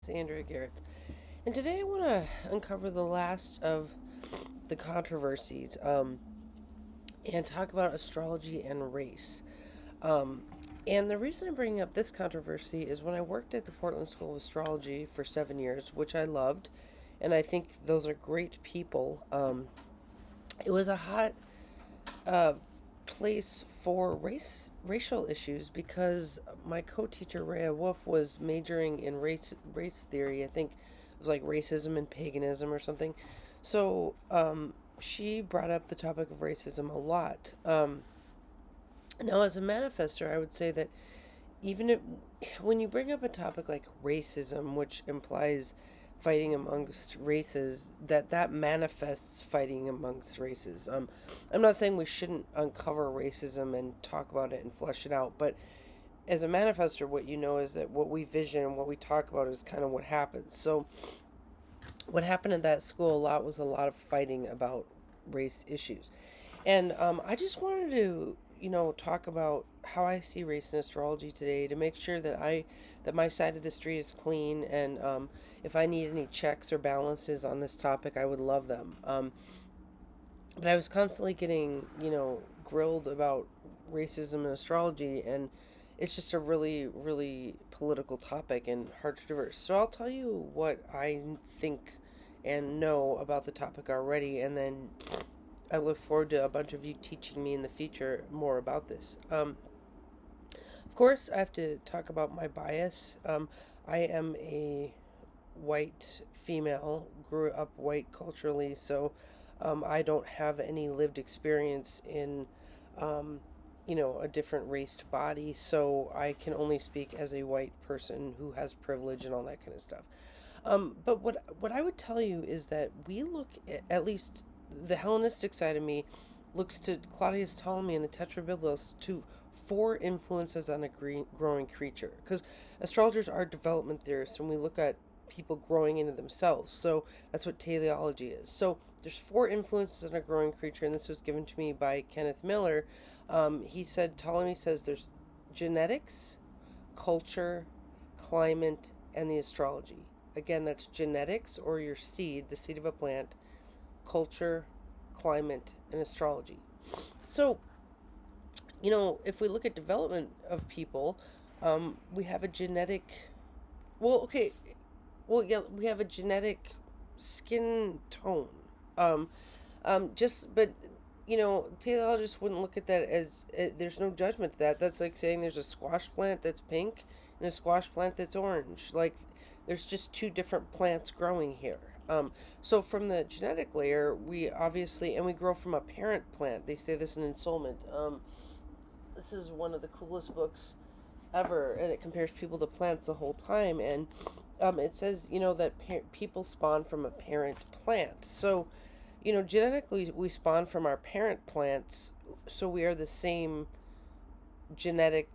It's Andrea Gehrz. And today I want to uncover the last of the controversies and talk about astrology and race. Um, and the reason I'm bringing up this controversy is when I worked at the Portland School of Astrology for 7 years, which I loved, and I think those are great people. It was a hot uh, place for racial issues because my co-teacher Rhea Wolf was majoring in race theory. I think it was like racism and paganism or something. So she brought up the topic of racism a lot. Now, as a manifester, I would say that even if, when you bring up a topic like racism, which implies fighting amongst races, that manifests fighting amongst races. I'm not saying we shouldn't uncover racism and talk about it and flesh it out, but as a manifester, what you know is that what we vision and what we talk about is kind of what happens. So what happened at that school was a lot of fighting about race issues. And I just wanted to, talk about how I see race in astrology today to make sure that my side of the street is clean. And if I need any checks or balances on this topic, I would love them. But I was constantly getting, grilled about racism in astrology, and it's just a really, really political topic and hard to traverse. So I'll tell you what I think and know about the topic already, and then I look forward to a bunch of you teaching me in the future more about this. Of course, I have to talk about my bias. I am a white female, grew up white culturally, so I don't have any lived experience in, a different raced body, so I can only speak as a white person who has privilege and all that kind of stuff. But what I would tell you is that we look at least the Hellenistic side of me looks to Claudius Ptolemy and the Tetrabiblos to four influences on a growing creature. Because astrologers are development theorists, and we look at people growing into themselves. So that's what teleology is. So there's four influences on a growing creature, and this was given to me by Kenneth Miller. Ptolemy says there's genetics, culture, climate, and the astrology. Again, that's genetics, or your seed, the seed of a plant, culture, climate, and astrology. So, if we look at development of people, we have a genetic, well, okay, well, yeah, we have a genetic skin tone. Um, but, teleologists wouldn't look at that as, there's no judgment to that. That's like saying there's a squash plant that's pink and a squash plant that's orange. Like, there's just two different plants growing here. So from the genetic layer, we obviously, and we grow from a parent plant. They say this in Ensoulment. This is one of the coolest books ever, and it compares people to plants the whole time. And it says, that people spawn from a parent plant. So, genetically, we spawn from our parent plants, so we are the same genetic,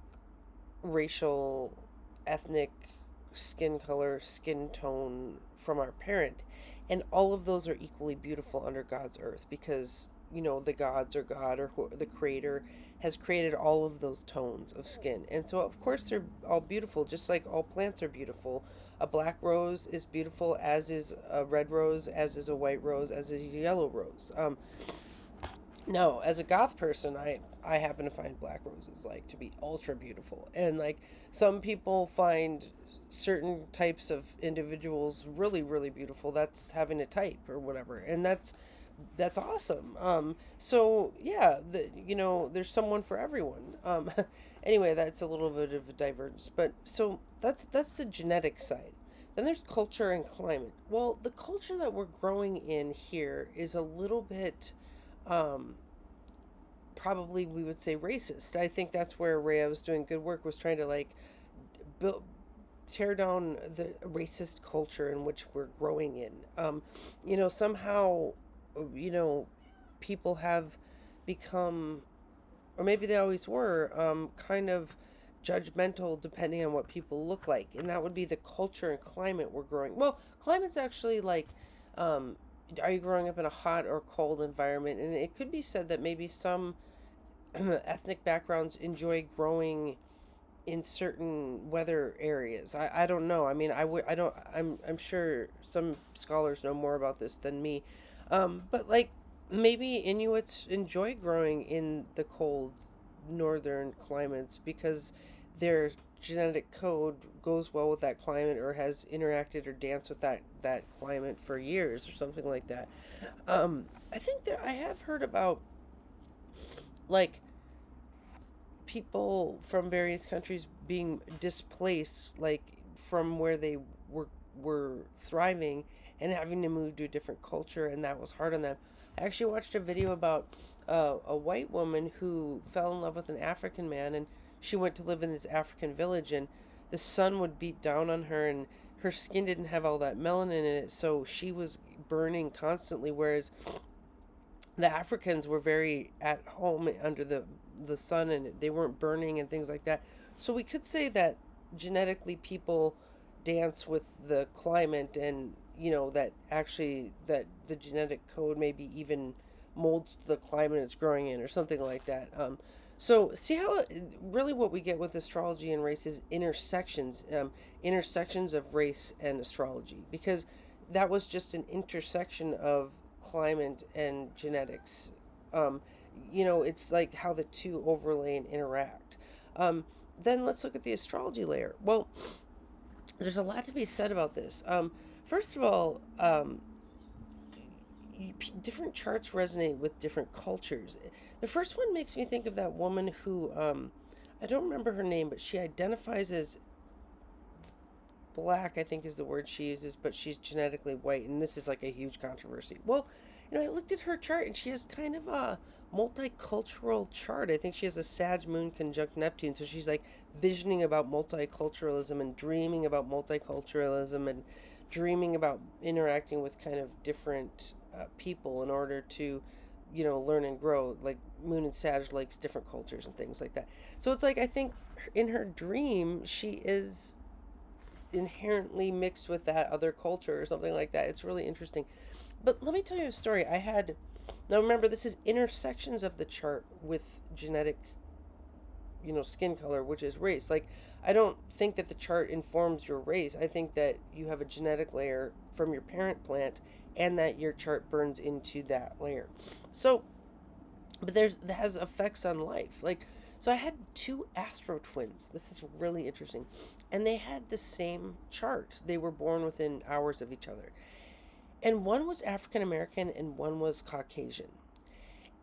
racial, ethnic, skin color, skin tone from our parent. And all of those are equally beautiful under God's earth because, the gods or God or the creator has created all of those tones of skin. And so, of course, they're all beautiful, just like all plants are beautiful. A black rose is beautiful, as is a red rose, as is a white rose, as is a yellow rose. Now, as a goth person, I happen to find black roses like to be ultra beautiful, and like some people find certain types of individuals really, really beautiful. That's having a type or whatever, and that's awesome. So yeah, there's someone for everyone. Anyway, that's a little bit of a divergence, but so that's the genetic side. Then there's culture and climate. Well, the culture that we're growing in here is a little bit, probably we would say racist. I think that's where Rhea was doing good work, was trying to like build tear down the racist culture in which we're growing in. Somehow, people have become, or maybe they always were, kind of judgmental depending on what people look like. And that would be the culture and climate we're growing. Well, climate's actually like, are you growing up in a hot or cold environment? And it could be said that maybe some ethnic backgrounds enjoy growing in certain weather areas. I don't know. I mean, I'm sure some scholars know more about this than me. But like maybe Inuits enjoy growing in the cold northern climates because their genetic code goes well with that climate or has interacted or danced with that climate for years or something like that. I think that I have heard about like people from various countries being displaced like from where they were thriving and having to move to a different culture, and that was hard on them. I actually watched a video about a white woman who fell in love with an African man, and she went to live in this African village, and the sun would beat down on her, and her skin didn't have all that melanin in it, so she was burning constantly, whereas the Africans were very at home under the sun, and they weren't burning and things like that. So we could say that genetically people dance with the climate, and that actually that the genetic code maybe even molds the climate it's growing in or something like that. So see how really what we get with astrology and race is intersections of race and astrology, because that was just an intersection of climate and genetics. Um, it's like how the two overlay and interact. Then let's look at the astrology layer. Well, there's a lot to be said about this. First of all, different charts resonate with different cultures. The first one makes me think of that woman who, I don't remember her name, but she identifies as black, I think is the word she uses, but she's genetically white, and this is like a huge controversy. Well, I looked at her chart, and she has kind of a multicultural chart. I think she has a Sag moon conjunct Neptune, so she's like visioning about multiculturalism and dreaming about multiculturalism and dreaming about interacting with kind of different people in order to learn and grow. Like moon and Sag likes different cultures and things like that. So it's like I think in her dream she is inherently mixed with that other culture or something like that. It's really interesting. But let me tell you a story. Now remember, this is intersections of the chart with genetic, skin color, which is race. Like, I don't think that the chart informs your race. I think that you have a genetic layer from your parent plant and that your chart burns into that layer. So, but that has effects on life. Like, so I had two astro twins. This is really interesting. And they had the same chart. They were born within hours of each other. And one was African American and one was Caucasian.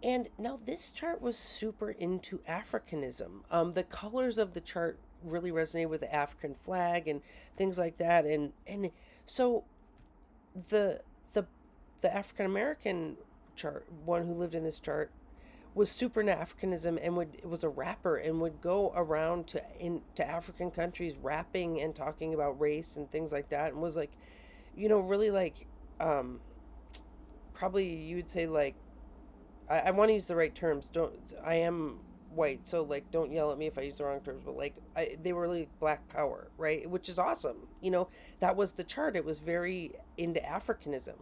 And now this chart was super into Africanism. The colors of the chart really resonated with the African flag and things like that. And so the the African American chart, one who lived in this chart, was super into Africanism and was a rapper and would go around to African countries rapping and talking about race and things like that, and was like, really like, probably you would say like, I want to use the right terms. I am white, so like don't yell at me if I use the wrong terms, but like they were really black power, right? Which is awesome. That was the chart. It was very into Africanism.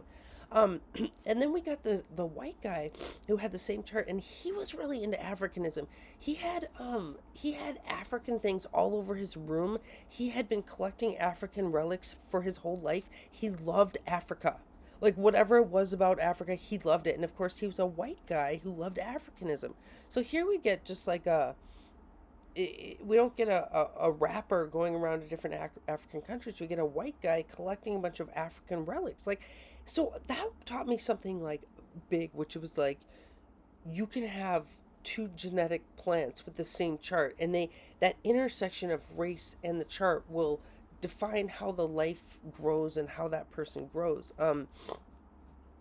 And then we got the white guy who had the same chart, and he was really into Africanism. He had African things all over his room. He had been collecting African relics for his whole life. He loved Africa. Like whatever it was about Africa, he loved it. And of course, he was a white guy who loved Africanism. So here we get just like we don't get a rapper going around to different African countries. We get a white guy collecting a bunch of African relics. Like, so that taught me something like big, which was like, you can have two genetic plants with the same chart, and that intersection of race and the chart will define how the life grows and how that person grows.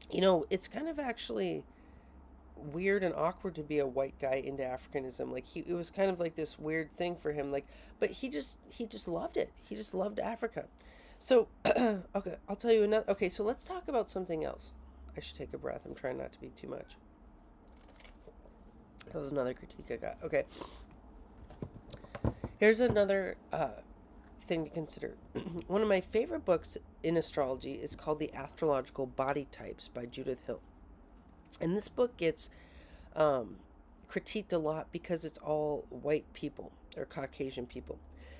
It's kind of actually weird and awkward to be a white guy into Africanism. Like it was kind of like this weird thing for him. Like, but he just loved it. He just loved Africa. So, okay, I'll tell you another. Okay, so let's talk about something else. I should take a breath. I'm trying not to be too much. That was another critique I got. Okay. Here's another thing to consider. One of my favorite books in astrology is called The Astrological Body Types by Judith Hill. And this book gets critiqued a lot because it's all white people. or Caucasian people.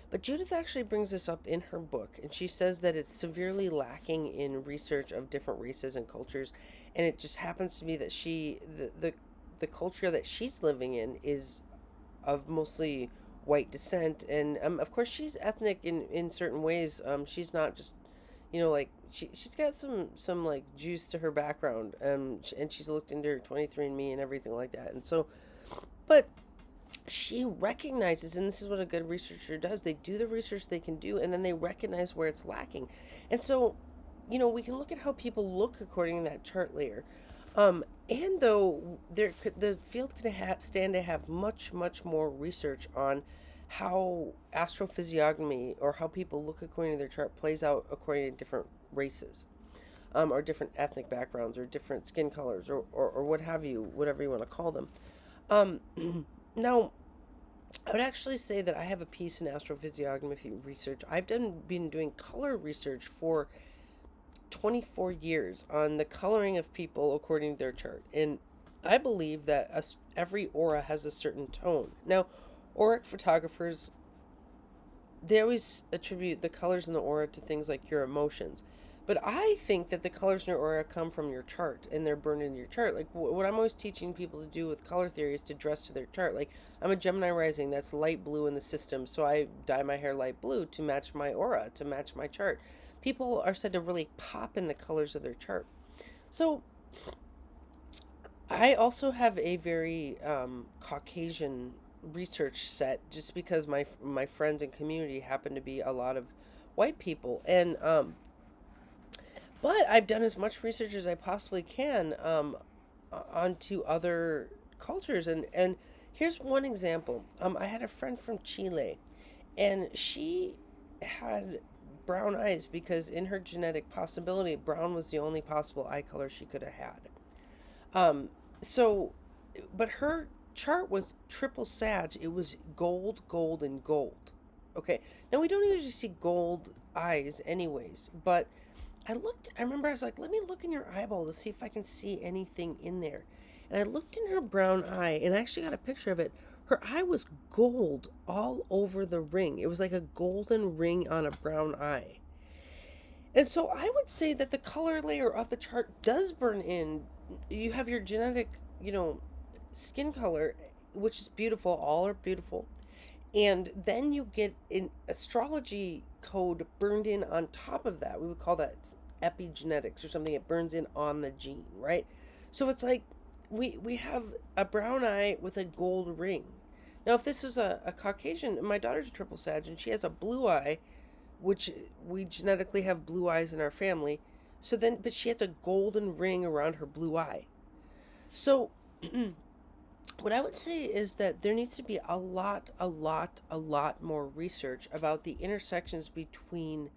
But Judith actually brings this up in her book, and she says that it's severely lacking in research of different races and cultures, and it just happens to be that the culture that she's living in is of mostly white descent, and of course she's ethnic in certain ways. She's not just, like she's got some like juice to her background, and she's looked into her 23andMe and everything like that, and so, but she recognizes, and this is what a good researcher does, they do the research they can do, and then they recognize where it's lacking. And so, we can look at how people look according to that chart layer. And though the field could stand to have much, much more research on how astrophysiognomy, or how people look according to their chart, plays out according to different races, or different ethnic backgrounds, or different skin colors, or what have you, whatever you want to call them. Now, I would actually say that I have a piece in astrophysiognomy research. I've been doing color research for 24 years on the coloring of people according to their chart. And I believe that every aura has a certain tone. Now, auric photographers, they always attribute the colors in the aura to things like your emotions. But I think that the colors in your aura come from your chart, and they're burned in your chart. Like, what I'm always teaching people to do with color theory is to dress to their chart. Like, I'm a Gemini rising, that's light blue in the system, so I dye my hair light blue to match my aura, to match my chart. People are said to really pop in the colors of their chart. So, I also have a very Caucasian research set, just because my friends and community happen to be a lot of white people. And, but I've done as much research as I possibly can onto other cultures. And here's one example. I had a friend from Chile, and she had brown eyes because in her genetic possibility, brown was the only possible eye color she could have had. So, but her chart was triple Sag. It was gold, gold, and gold. Okay. Now, we don't usually see gold eyes anyways, but I remember I was like, let me look in your eyeball to see if I can see anything in there. And I looked in her brown eye, and I actually got a picture of it. Her eye was gold all over the ring. It was like a golden ring on a brown eye. And so I would say that the color layer of the chart does burn in. You have your genetic, skin color, which is beautiful. All are beautiful. And then you get an astrology code burned in on top of that. We would call that epigenetics or something. It burns in on the gene, right? So it's like we have a brown eye with a gold ring. Now, if this is a Caucasian, my daughter's a triple Sag, and she has a blue eye, which we genetically have blue eyes in our family. So then, but she has a golden ring around her blue eye. So what I would say is that there needs to be a lot more research about the intersections between,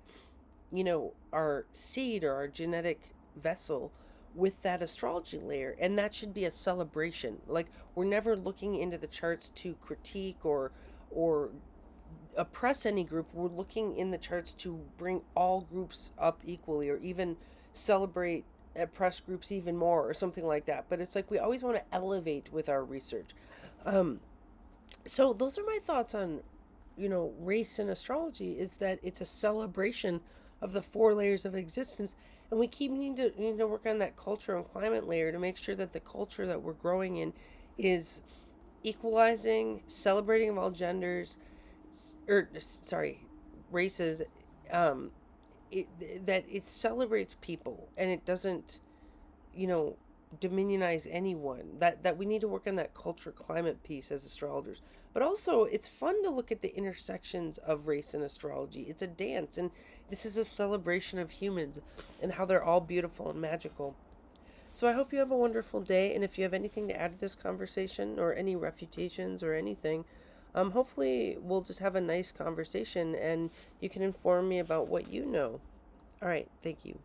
our seed or our genetic vessel with that astrology layer. And that should be a celebration. Like, we're never looking into the charts to critique or oppress any group. We're looking in the charts to bring all groups up equally, or even celebrate oppressed groups even more, or something like that. But it's like we always want to elevate with our research. So those are my thoughts on, race and astrology, is that it's a celebration of the 4 layers of existence, and we need to work on that culture and climate layer to make sure that the culture that we're growing in is equalizing, celebrating of all genders, races, that it celebrates people, and it doesn't, dominionize anyone. That we need to work on that culture climate piece as astrologers. But also, it's fun to look at the intersections of race and astrology. It's a dance, and this is a celebration of humans and how they're all beautiful and magical. So I hope you have a wonderful day, and if you have anything to add to this conversation, or any refutations or anything, hopefully we'll just have a nice conversation, and you can inform me about what you know. All right, thank you.